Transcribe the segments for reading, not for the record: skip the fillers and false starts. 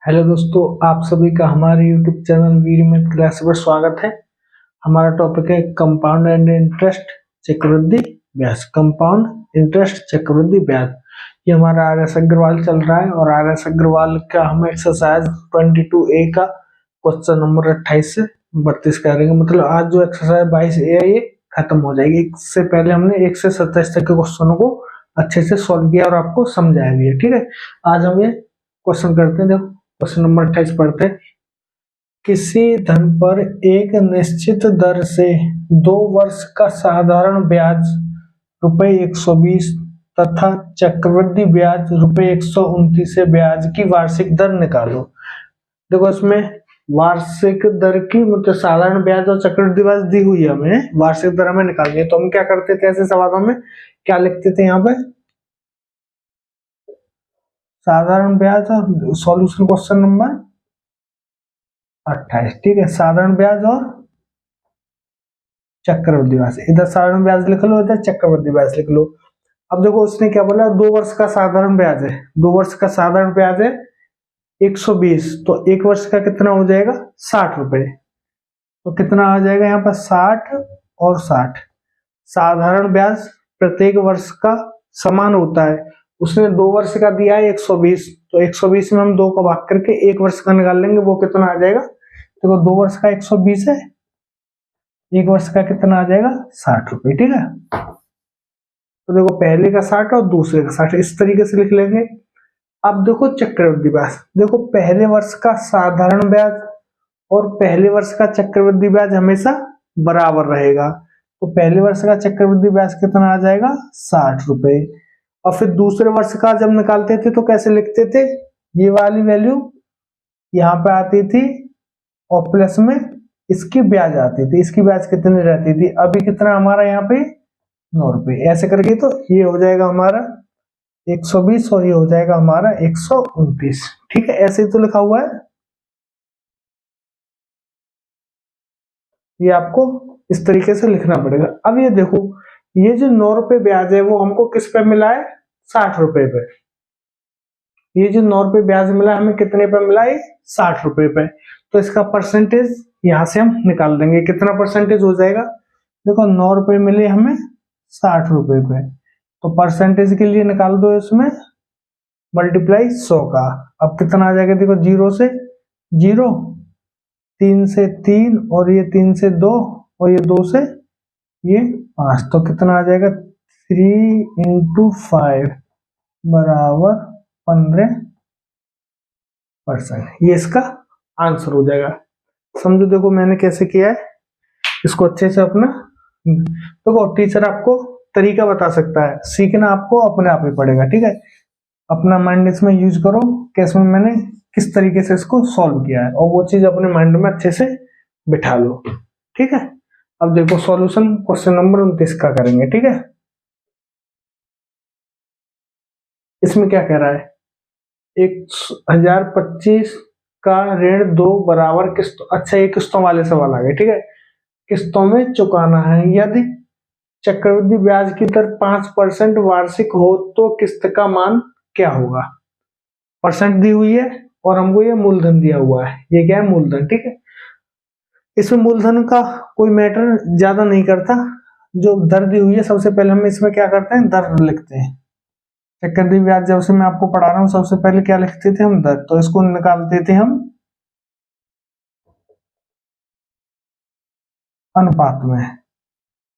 Hello दोस्तों, आप सभी का हमारे YouTube चैनल वीर मैथ क्लास पर स्वागत है। हमारा टॉपिक है कंपाउंड एंड इंटरेस्ट चक्रवृद्धि ब्याज। कंपाउंड इंटरेस्ट चक्रवृद्धि ब्याज, ये हमारा RS अग्रवाल चल रहा है और RS अग्रवाल का हम एक्सरसाइज 22A का क्वेश्चन नंबर 28 से 32 करेंगे। मतलब आज जो एक्सरसाइज 22A है ये खत्म हो जाएगी। इससे पहले हमने 1 से 27 तक के क्वेश्चनों को अच्छे से सॉल्व किया और आपको समझाया भी है। ठीक है, आज हम ये क्वेश्चन करते हैं। देखो क्वेश्चन नंबर 28 पढ़ते हैं। किसी धन पर एक निश्चित दर से 2 वर्ष का साधारण ब्याज रुपए 120 तथा चक्रवृद्धि ब्याज रुपए 129 से ब्याज की वार्षिक दर निकालो। देखो इसमें वार्षिक दर की मतलब साधारण ब्याज और चक्रवृद्धि ब्याज दी हुई है, हमें वार्षिक दर हमें निकालनी है। तो हम क्या करते थे, ऐसे सवालों में क्या लिखते थे, यहाँ पे साधारण ब्याज और सॉल्यूशन क्वेश्चन नंबर 28। ठीक है, साधारण ब्याज और चक्रवृद्धि ब्याज, इधर साधारण ब्याज लिख लो, इधर चक्रवृद्धि ब्याज लिख लो। अब देखो उसने क्या बोला, 2 वर्ष का साधारण ब्याज है, 2 वर्ष का साधारण ब्याज है 120, तो 1 वर्ष का कितना हो जाएगा 60 रुपए। तो कितना आ जाएगा यहाँ पर 60 और 60। साधारण ब्याज प्रत्येक वर्ष का समान होता है, उसने 2 वर्ष का दिया है 120, तो 120 में हम 2 को भाग करके 1 वर्ष का निकाल लेंगे, वो कितना आ जाएगा। देखो 2 वर्ष का 120 है, 1 वर्ष का कितना आ जाएगा 60 रुपए। ठीक है, तो देखो पहले का 60 और दूसरे का 60 इस तरीके से लिख लेंगे। अब देखो चक्रवृद्धि ब्याज, देखो पहले वर्ष का साधारण ब्याज और पहले वर्ष का चक्रवृद्धि ब्याज हमेशा बराबर रहेगा, तो पहले वर्ष का चक्रवृद्धि ब्याज कितना आ जाएगा 60 रुपए। और फिर दूसरे वर्ष का जब निकालते थे तो कैसे लिखते थे, ये वाली वैल्यू यहाँ पे आती थी और प्लस में इसकी ब्याज आती थी, इसकी ब्याज कितनी रहती थी, अभी कितना हमारा यहाँ पे 9 रुपए। ऐसे करके तो ये हो जाएगा हमारा 120 और ये हो जाएगा हमारा 129। ठीक है, ऐसे ही तो लिखा हुआ है, ये आपको इस तरीके से लिखना पड़ेगा। अब ये देखो, ये जो 9 रुपए ब्याज है वो हमको किस पे मिला है, 60 रुपए पे। ये जो 9 रुपए ब्याज मिला हमें कितने पे मिला है, 60 रुपए पे। तो इसका परसेंटेज यहां से हम निकाल देंगे, कितना परसेंटेज हो जाएगा। देखो 9 रुपए मिले हमें 60 रुपए पे, तो परसेंटेज के लिए निकाल दो इसमें मल्टीप्लाई 100 का। अब कितना आ जाएगा, देखो 0 से 0, 3 से 3 और ये 3 से 2 और ये 2 से ये 5, तो कितना आ जाएगा 3 × 5 बराबर 15%। ये इसका आंसर हो जाएगा। समझो देखो मैंने कैसे किया है, इसको अच्छे से अपना देखो टीचर आपको तरीका बता सकता है, सीखना आपको अपने आप ही पड़ेगा। ठीक है, अपना माइंड इसमें यूज करो कि इसमें मैंने किस तरीके से इसको सॉल्व किया है और वो चीज अपने माइंड में अच्छे से बिठा लो। ठीक है, अब देखो सॉल्यूशन क्वेश्चन नंबर 29 का करेंगे। ठीक है, इसमें क्या कह रहा है, 1025 का ऋण 2 बराबर किस्त, अच्छा ये किस्तों वाले सवाल आ गए। ठीक है, किस्तों में चुकाना है, यदि चक्रवृद्धि ब्याज की दर 5% वार्षिक हो तो किस्त का मान क्या होगा। परसेंट दी हुई है और हमको ये मूलधन दिया हुआ है, ये क्या है मूलधन। ठीक है, इसमें मूलधन का कोई मैटर ज्यादा नहीं करता, जो दर दी हुई है सबसे पहले हम इसमें क्या करते हैं, दर लिखते हैं। चक्रवृद्धि ब्याज जब से मैं आपको पढ़ा रहा हूँ सबसे पहले क्या लिखते थे हम, दर, तो इसको निकालते थे हम अनुपात में,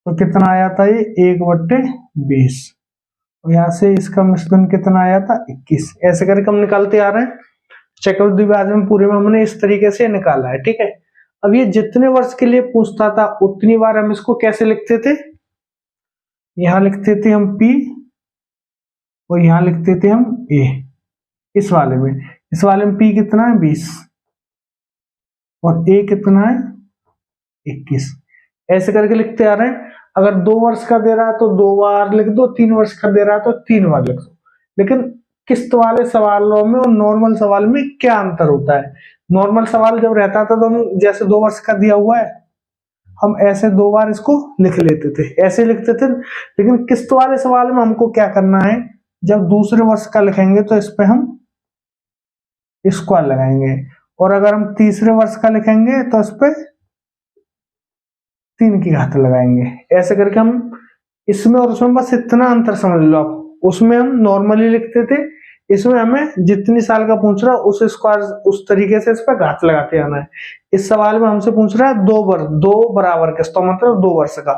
तो कितना आया था ये 1/20, और यहाँ से इसका मिश्रण कितना आया था 21। ऐसे करके हम निकालते आ रहे हैं। चक्रवृद्धि ब्याज में पूरे में हमने इस तरीके से निकाला है। ठीक है, अब ये जितने वर्ष के लिए पूछता था उतनी बार हम इसको कैसे लिखते थे, यहां लिखते थे हम P और यहां लिखते थे हम A। इस वाले में P कितना है 20 और A कितना है 21। ऐसे करके लिखते आ रहे हैं। अगर 2 वर्ष का दे रहा है तो 2 बार लिख दो, 3 वर्ष का दे रहा है तो 3 बार लिख दो। लेकिन किस्त वाले सवालों में और नॉर्मल सवाल में क्या अंतर होता है, नॉर्मल सवाल जब रहता था तो हम जैसे 2 वर्ष का दिया हुआ है हम ऐसे 2 बार इसको लिख लेते थे, ऐसे लिखते थे। लेकिन किस्त वाले सवाल में हमको क्या करना है, जब दूसरे वर्ष का लिखेंगे तो इस पे हम स्क्वायर लगाएंगे। और अगर हम तीसरे वर्ष का लिखेंगे तो उस पर 3 की घात लगाएंगे। ऐसे करके हम इसमें और उसमें बस इतना अंतर समझ लो आप। उसमें हम नॉर्मली लिखते थे, इसमें हमें जितनी साल का पूछ रहा है उस स्क्वायर उस तरीके से इस पर घात लगाते आना है। इस सवाल में हमसे पूछ रहा है 2 बराबर किस्त, तो मतलब 2 वर्ष का,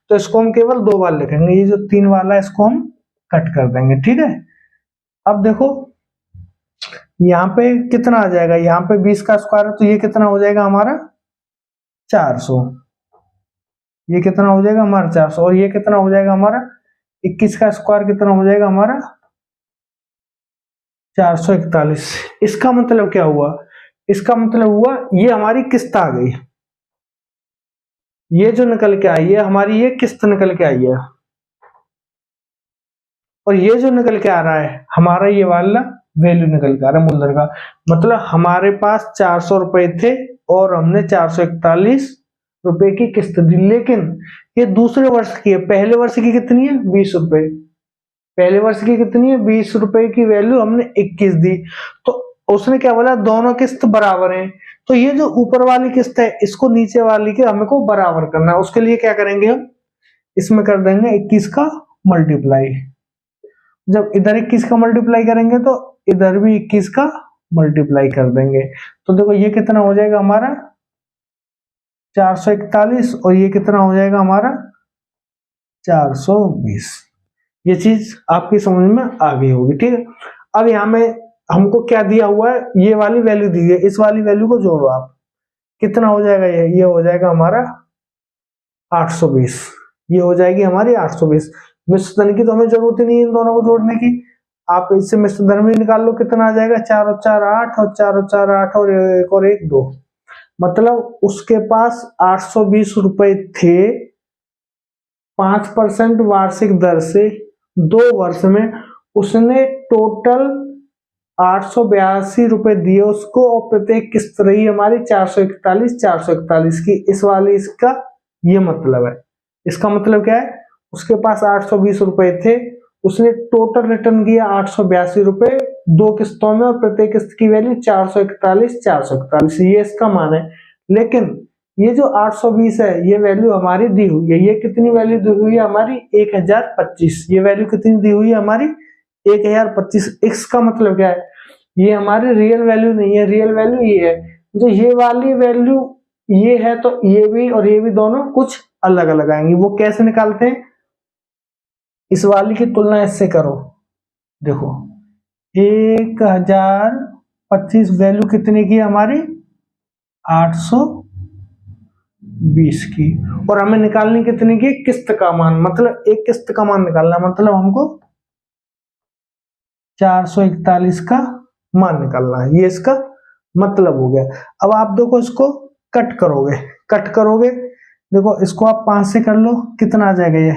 तो इसको हम केवल 2 बार लिखेंगे। ये जो 3 वाला है इसको हम कट कर देंगे, ठीक है। अब देखो यहाँ पे कितना आ जाएगा, यहाँ पे 20 का स्क्वायर है तो ये कितना हो जाएगा हमारा 400। ये कितना हो जाएगा हमारा 400, और ये कितना हो जाएगा हमारा 21 का स्क्वायर कितना हो जाएगा हमारा 441। इसका मतलब क्या हुआ, इसका मतलब हुआ ये हमारी किस्त आ गई, ये जो निकल के आई है हमारी ये किस्त निकल के आई है, और ये जो निकल के आ रहा है हमारा ये वाला वैल्यू निकल के आ रहा है मूलधन का। मतलब हमारे पास 400 रुपए थे और हमने 441 रुपए की किस्त दी, लेकिन ये दूसरे वर्ष की है। पहले वर्ष की कितनी है 20 रुपए, पहले वर्ष की कितनी है 20 रुपए की वैल्यू हमने 21 दी। तो उसने क्या बोला दोनों किस्त बराबर हैं, तो ये जो ऊपर वाली किस्त है इसको नीचे वाली के हमको बराबर करना है। उसके लिए क्या करेंगे हम इसमें कर देंगे 21 का मल्टीप्लाई। जब इधर 21 का मल्टीप्लाई करेंगे तो इधर भी 21 का मल्टीप्लाई कर देंगे। तो देखो ये कितना हो जाएगा हमारा 441, और ये कितना हो जाएगा हमारा 420। ये चीज आपकी समझ में आ गई होगी, ठीक है। अब यहाँ में हमको क्या दिया हुआ है, ये वाली वैल्यू दी है, इस वाली वैल्यू को जोड़ो आप, कितना हो जाएगा ये हो जाएगा हमारा 820। ये हो जाएगी हमारी 820। मिश्र धन की तो हमें जरूरत ही नहीं है इन दोनों को जोड़ने की, आप इससे मिश्र धन भी निकाल लो, कितना आ जाएगा 4 और 4 8, और 4 और 4 8, और 1 और 1 2। मतलब उसके पास 820 रुपए थे, 5% वार्षिक दर से 2 वर्ष में उसने टोटल 882 रुपए दिए उसको, और प्रत्येक किस्त रही हमारी 441 की। इस वाली इसका ये मतलब है। इसका मतलब क्या है, उसके पास 820 रुपए थे, उसने टोटल रिटर्न किया 882 रुपए 2 किस्तों में, और प्रत्येक किस्त की वैल्यू 441 ये इसका मान है। लेकिन ये जो 820 है ये वैल्यू हमारी दी हुई है, ये कितनी वैल्यू दी हुई है हमारी 1025। ये वैल्यू कितनी दी हुई है हमारी 1025। इसका मतलब क्या है, ये हमारी रियल वैल्यू नहीं है, रियल वैल्यू ये है। जो ये वाली वैल्यू ये है तो ये भी और ये भी दोनों कुछ अलग अलग आएंगी। वो कैसे निकालते हैं, इस वाली की तुलना इससे करो, देखो 1025 वैल्यू कितने की हमारी 820 की, और हमें निकालनी कितने की किस्त का मान, मतलब एक किस्त का मान निकालना, मतलब हमको 441 का मान निकालना है। ये इसका मतलब हो गया। अब आप देखो इसको कट करोगे, देखो इसको आप 5 से कर लो, कितना आ जाएगा ये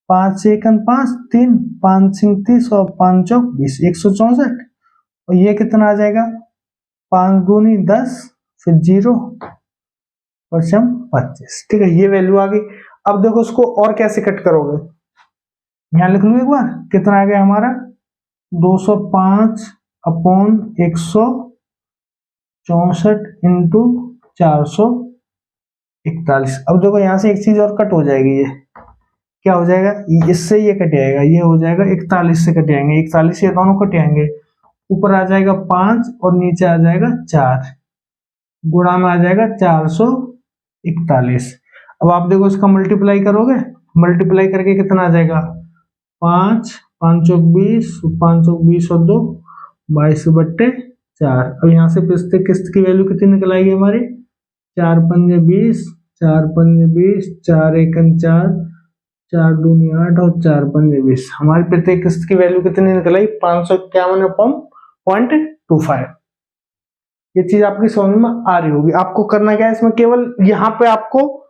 5 से 1 5 3 5 5 30 और 5 चौक 20 164, और ये कितना आ जाएगा 5 दूनी 10 फिर 0 और 25, ठीक है। ये वैल्यू आ गई। अब देखो इसको और कैसे कट करोगे, यहां लिख लो एक बार, कितना आ गया हमारा 205 अपॉन 164 इंटू 441। अब देखो यहां से एक चीज और कट हो जाएगी, ये क्या हो जाएगा, इससे ये कट जाएगा, ये हो जाएगा 41 से कट जाएंगे, 41 ये दोनों कट जाएंगे, ऊपर आ जाएगा 5 और नीचे आ जाएगा 4, गुणा में आ जाएगा 441। अब आप देखो इसका मल्टीप्लाई करोगे, मल्टीप्लाई करके कितना आ जाएगा 5 5 चौक 20 5 चौक 20 और 2 22/4। अब यहाँ से पिछले किस्त की वैल्यू कितनी निकल आएगी हमारी 4 पंजे 20 4 पंजे 20 4 एकन 4 4 दूनी 8 और 4 पंजे 20। हमारी प्रत्येक किस्त की वैल्यू कितनी निकल आई 551.25। ये चीज आपकी समझ में आ रही होगी। आपको करना क्या है इसमें, केवल यहाँ पे आपको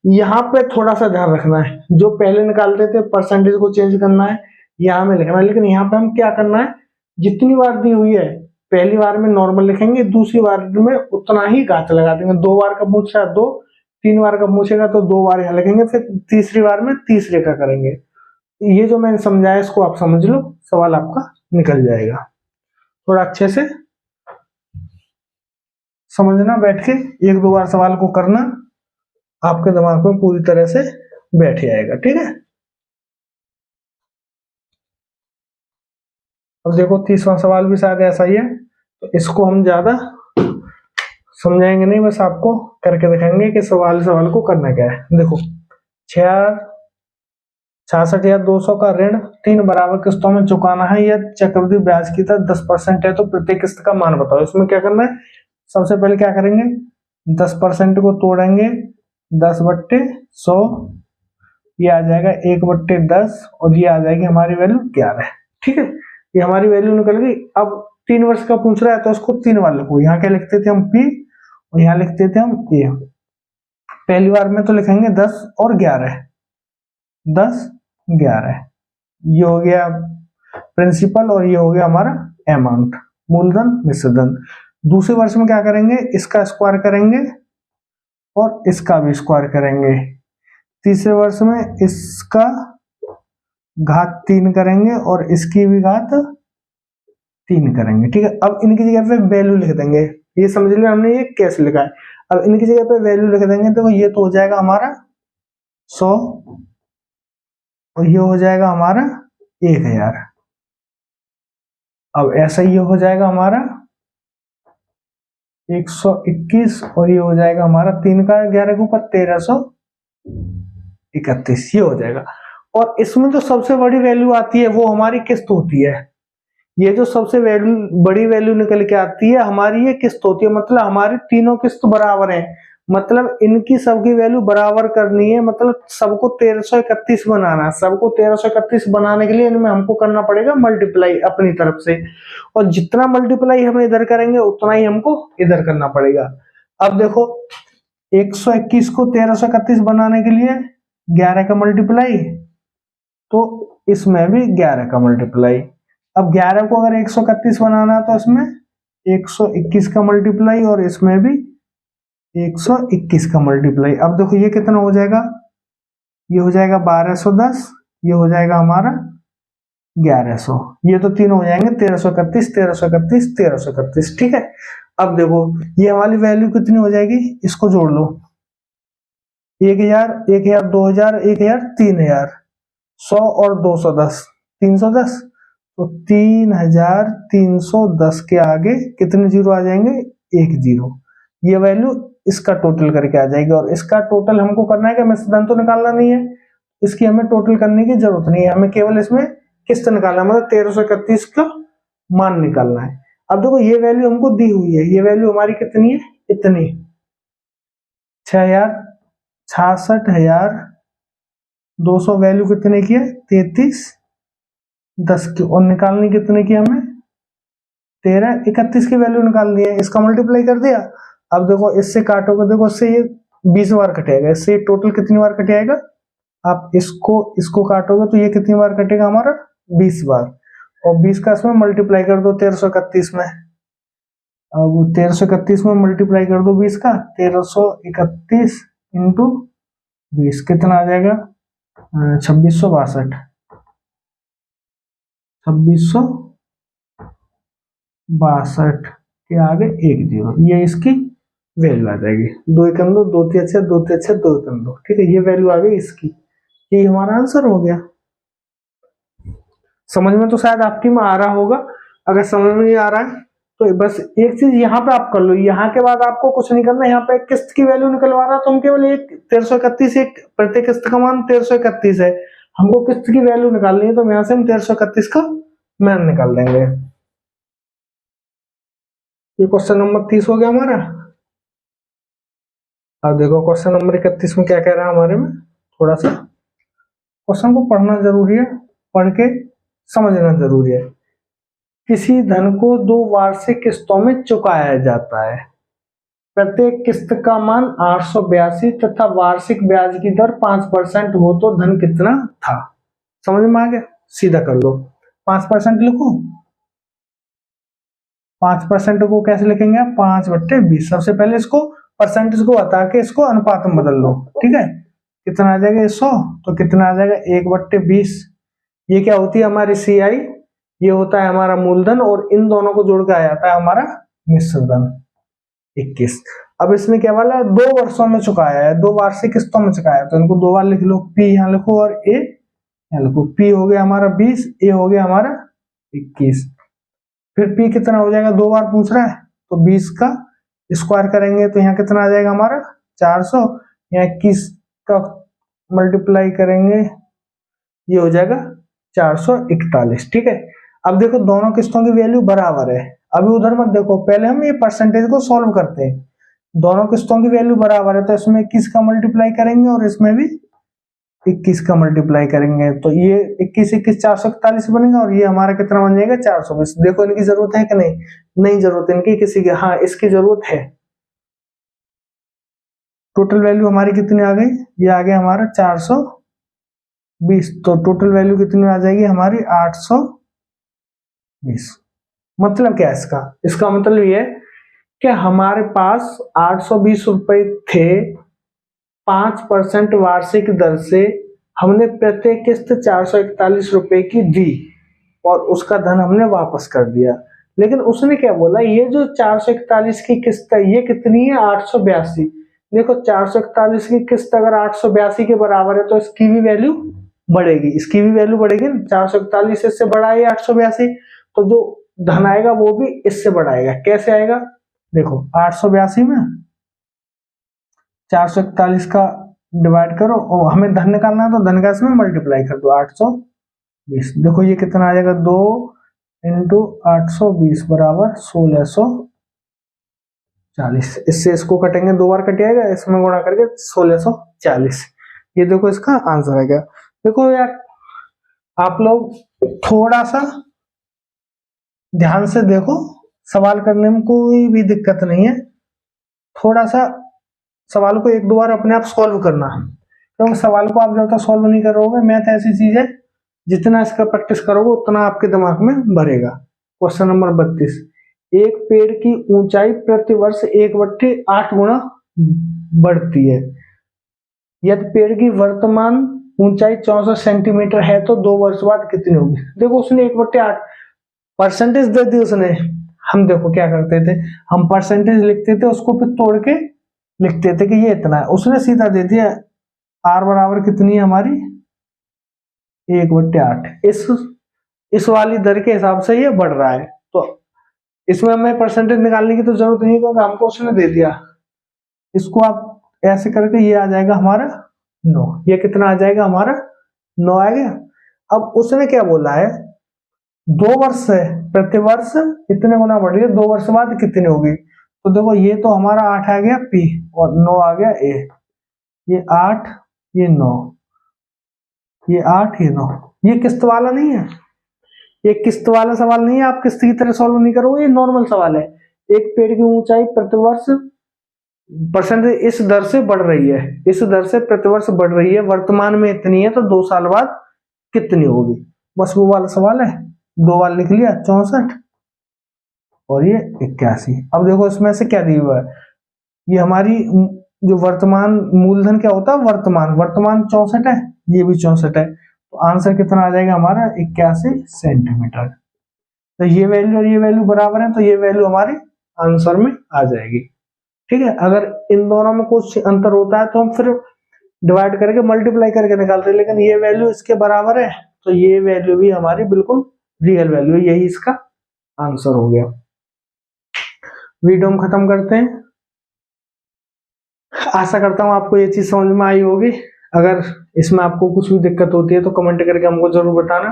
यहाँ पे थोड़ा सा ध्यान रखना है, जो पहले निकालते थे परसेंटेज को चेंज करना है यहाँ में लिखना है। लेकिन यहाँ पे हम क्या करना है, जितनी बार दी हुई है पहली बार में नॉर्मल लिखेंगे, दूसरी बार में उतना ही घात लगा देंगे। 2 बार का पूछा 2, 3 बार का पूछेगा तो 2 बार यहाँ लिखेंगे, फिर तीसरी बार में तीसरे का करेंगे। ये जो मैंने समझाया इसको आप समझ लो, सवाल आपका निकल जाएगा। थोड़ा अच्छे से समझना, बैठ के एक दो बार सवाल को करना, आपके दिमाग में पूरी तरह से बैठ जाएगा। ठीक है, अब देखो 30वां सवाल भी शायद ऐसा ही है, तो इसको हम ज्यादा समझाएंगे नहीं, बस आपको करके दिखाएंगे कि सवाल सवाल को करना क्या है। देखो 66,200 का ऋण 3 बराबर किस्तों में चुकाना है, यह चक्रवृद्धि ब्याज की दर 10% है, तो प्रत्येक किस्त का मान बताओ। इसमें क्या करना है, सबसे पहले क्या करेंगे, 10% को तोड़ेंगे, 10/100, ये आ जाएगा 1/10, और ये आ जाएगी हमारी वैल्यू 11। ठीक है, ये हमारी वैल्यू निकल गई। अब 3 वर्ष का पूछ रहा है तो उसको 3 बार लिखो। यहाँ क्या लिखते थे हम, P, और यहाँ लिखते थे हम A। पहली बार में तो लिखेंगे 10 और 11, 10 11, ये हो गया प्रिंसिपल और ये हो गया हमारा अमाउंट, मूलधन मिश्रधन। दूसरे वर्ष में क्या करेंगे, इसका स्क्वायर करेंगे और इसका भी स्क्वायर करेंगे। तीसरे वर्ष में इसका घात 3 करेंगे और इसकी भी घात 3 करेंगे। ठीक है, अब इनकी जगह पे वैल्यू लिख देंगे, ये समझ लिया हमने ये कैसे लिखा है। अब इनकी जगह पे वैल्यू लिख देंगे, तो ये तो हो जाएगा हमारा 100 और ये हो जाएगा हमारा 1000। अब ऐसा ही हो जाएगा हमारा 121 और ये हो जाएगा हमारा 3 का 11 के ऊपर 1331, ये हो जाएगा। और इसमें जो सबसे बड़ी वैल्यू आती है वो हमारी किस्त होती है। ये जो सबसे बड़ी वैल्यू निकल के आती है हमारी, ये किस्त होती है। मतलब हमारी तीनों किस्त बराबर है, मतलब इनकी सबकी वैल्यू बराबर करनी है, मतलब सबको 1331 बनाना है। सबको 1331 बनाने के लिए इनमें हमको करना पड़ेगा मल्टीप्लाई अपनी तरफ से, और जितना मल्टीप्लाई हम इधर करेंगे उतना ही हमको इधर करना पड़ेगा। अब देखो 121 को 1331 बनाने के लिए 11 का मल्टीप्लाई, तो इसमें भी 11 का मल्टीप्लाई। अब 11 को अगर 131 बनाना है तो इसमें 121 का मल्टीप्लाई और इसमें भी 121 का मल्टीप्लाई। अब देखो ये कितना हो जाएगा, ये हो जाएगा 1210, ये हो जाएगा हमारा 1100, ये तो तीन हो जाएंगे 1331 1331 1331। ठीक है, अब देखो ये हमारी वैल्यू कितनी हो जाएगी, इसको जोड़ लो, 1000 1000 2000 1000 3000, 100 और 210 310, तो 3310 के आगे कितने जीरो आ जाएंगे, एक जीरो। ये वैल्यू इसका टोटल करके आ जाएगी, और इसका टोटल हमको करना है कि मिश्रधन तो निकालना नहीं है, इसकी हमें टोटल करने की जरूरत नहीं है, हमें केवल इसमें किस्त निकालना है, मतलब 1331 का मान निकालना है। अब देखो ये वैल्यू हमको दी हुई है, ये वैल्यू हमारी कितनी है, इतनी 66,200 वैल्यू कितने की है, 3310 की, और निकालनी कितने की हमें 1331 की वैल्यू निकालनी है। इसका मल्टीप्लाई कर दिया। अब देखो इससे काटोगे, देखो इससे ये 20 बार कटेगा, इससे टोटल कितनी बार कटेगा, आप इसको काटोगे तो ये कितनी बार कटेगा हमारा 20 बार, और 20 का इसमें मल्टीप्लाई कर दो 1331 में। अब 1331 में मल्टीप्लाई कर दो 20 का, 1331 इंटू 20 कितना आ जाएगा 2662, 2662 के आगे एक जीरो, ये इसकी वैल्यू आ जाएगी। 2 एकम 2 2 3 अच्छे 2 3 अच्छे 2 एकम 2। ठीक है, ये वैल्यू आ गई इसकी, ये हमारा आंसर हो गया। समझ में तो शायद आपकी में आ रहा होगा, अगर समझ में नहीं आ रहा है तो बस एक चीज यहाँ पे आप कर लो, यहाँ के बाद आपको कुछ नहीं करना। यहाँ पे किस्त की वैल्यू निकलवा रहा तो हम केवल एक 1331, एक प्रति किस्त का मान 1331 है, हमको किस्त की वैल्यू निकालनी है, तो यहाँ से हम 1331 का मान निकाल देंगे। ये क्वेश्चन नंबर 30 हो गया हमारा। अब देखो क्वेश्चन नंबर 31 में क्या कह रहा है हमारे में, थोड़ा सा क्वेश्चन को पढ़ना जरूरी है, पढ़ के समझना जरूरी है। किसी धन को 2 वार्षिक किस्तों में चुकाया जाता है, प्रत्येक किस्त का मान 882 तथा वार्षिक ब्याज की दर 5% हो तो धन कितना था। समझ में आ गया, सीधा कर लो, 5% लिखो। 5% को कैसे लिखेंगे, 5/20। सबसे पहले इसको परसेंटेज को हटा के इसको अनुपात में बदल लो। ठीक है, कितना आ जाएगा 100, तो कितना आ जाएगा 1/20। ये क्या होती है हमारी CI, ये होता है हमारा मूलधन और इन दोनों को जोड़ के आ जाता है हमारा मिश्रधन 21। अब इसने क्या बोला 2 वर्षों में चुकाया है, 2 वार्षिक किस्तों में चुकाया, तो इनको 2 बार लिख लो, पी यहाँ लिखो और ए यहाँ लिखो। पी हो गया हमारा 20, ए हो गया हमारा 21। फिर पी कितना हो जाएगा, 2 बार पूछ रहा है तो 20 का स्क्वायर करेंगे तो यहाँ कितना आ जाएगा हमारा 400, यहाँ 21 का मल्टीप्लाई करेंगे ये हो जाएगा 441। ठीक है, अब देखो दोनों किस्तों की वैल्यू बराबर है। अभी उधर मत देखो, पहले हम ये परसेंटेज को सॉल्व करते हैं। दोनों किस्तों की वैल्यू बराबर है तो इसमें 21 का मल्टीप्लाई करेंगे और इसमें भी 21 का मल्टीप्लाई करेंगे, तो ये 21 21 441 बनेगा और ये हमारा कितना बन जाएगा 420। देखो इनकी जरूरत है कि नहीं, नहीं जरूरत है इनकी किसी की, हाँ इसकी जरूरत है। टोटल वैल्यू हमारी कितनी आ गई, ये आ गया हमारा 420, तो टोटल वैल्यू कितनी आ जाएगी हमारी 820। मतलब क्या है इसका, इसका मतलब ये है कि हमारे पास 820 रुपए थे, 5% वार्षिक दर से हमने प्रत्येक किस्त 441 रुपए की दी और उसका धन हमने वापस कर दिया। लेकिन उसने क्या बोला, ये जो 441 की किस्त है ये कितनी है 882। देखो 441 की किस्त अगर 882 के बराबर है तो इसकी भी वैल्यू बढ़ेगी, इसकी भी वैल्यू बढ़ेगी। 441 इससे बड़ा है 882, तो जो धन आएगा वो भी इससे बड़ा आएगा। कैसे आएगा, देखो 882 में 441 का डिवाइड करो और हमें धन निकालना है तो धन का इसमें मल्टीप्लाई कर दो 820। देखो ये कितना आ जाएगा 2 इंटू 820 बराबर 1640। इससे इसको कटेंगे, 2 बार कट जाएगा, इसमें गुणा करके 1640। ये देखो इसका आंसर आएगा। देखो यार आप लोग थोड़ा सा ध्यान से देखो, सवाल करने में कोई भी दिक्कत नहीं है। थोड़ा सा सवाल को 1-2 बार अपने आप सॉल्व करना, क्योंकि सवाल को आप जब तक सॉल्व नहीं करोगे, मैथ ऐसी चीज है जितना इसका प्रैक्टिस करोगे उतना आपके दिमाग में भरेगा। क्वेश्चन नंबर 32, एक पेड़ की ऊंचाई प्रति वर्ष 1/8 गुना बढ़ती है, यदि पेड़ की वर्तमान ऊंचाई 64 सेंटीमीटर है तो 2 वर्ष बाद कितनी होगी। देखो उसने 1/8 परसेंटेज दे दी उसने। हम देखो क्या करते थे, हम परसेंटेज लिखते थे उसको फिर तोड़ के लिखते थे कि ये इतना है, उसने सीधा दे दिया आर बराबर कितनी है हमारी 1/8। इस वाली दर के हिसाब से ये बढ़ रहा है, तो इसमें हमें परसेंटेज निकालने की तो जरूरत नहीं, क्योंकि हमको उसने दे दिया। इसको आप ऐसे करके ये आ जाएगा हमारा 9, ये कितना आ जाएगा हमारा 9 आ गया। अब उसने क्या बोला है 2 वर्ष है, प्रति वर्ष इतने गुना बढ़ रही है, 2 वर्ष बाद कितनी होगी। तो देखो ये तो हमारा 8 आ गया पी और 9 आ गया ए, ये 8 ये 9, ये 8 ये 9। ये किस्त वाला नहीं है, ये किस्त वाला सवाल नहीं है, आप किस्त की तरह सॉल्व नहीं करोगे, ये नॉर्मल सवाल है। एक पेड़ की ऊंचाई प्रतिवर्ष परसेंटेज इस दर से बढ़ रही है, इस दर से प्रतिवर्ष बढ़ रही है, वर्तमान में इतनी है तो 2 साल बाद कितनी होगी, बस वो वाला सवाल है। 2 बार लिख लिया 64 और ये 81। अब देखो इसमें से क्या दिया हुआ है, ये हमारी जो वर्तमान मूलधन क्या होता है वर्तमान 64 है, ये भी 64 है, तो आंसर कितना आ जाएगा हमारा 81 सेंटीमीटर। तो ये वैल्यू और ये वैल्यू बराबर है तो ये वैल्यू हमारे आंसर में आ जाएगी। ठीक है, अगर इन दोनों में कुछ अंतर होता है तो हम फिर डिवाइड करके मल्टीप्लाई करके निकालते हैं, लेकिन ये वैल्यू इसके बराबर है तो ये वैल्यू भी हमारी बिल्कुल रियल वैल्यू, यही इसका आंसर हो गया। वीडियो हम खत्म करते हैं। आशा करता हूं आपको ये चीज समझ में आई होगी। अगर इसमें आपको कुछ भी दिक्कत होती है तो कमेंट करके हमको जरूर बताना,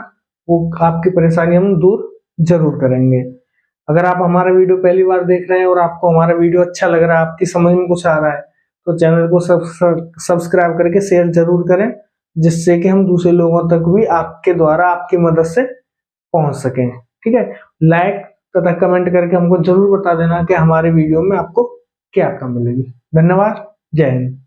वो आपकी परेशानी हम दूर जरूर करेंगे। अगर आप हमारा वीडियो पहली बार देख रहे हैं और आपको हमारा वीडियो अच्छा लग रहा है, आपकी समझ में कुछ आ रहा है, तो चैनल को सब्सक्राइब करके शेयर जरूर करें, जिससे कि हम दूसरे लोगों तक भी आपके द्वारा आपकी मदद से पहुंच सकें। ठीक है, लाइक तथा कमेंट करके हमको जरूर बता देना कि हमारे वीडियो में आपको क्या कम मिलेगी। धन्यवाद, जय हिंद।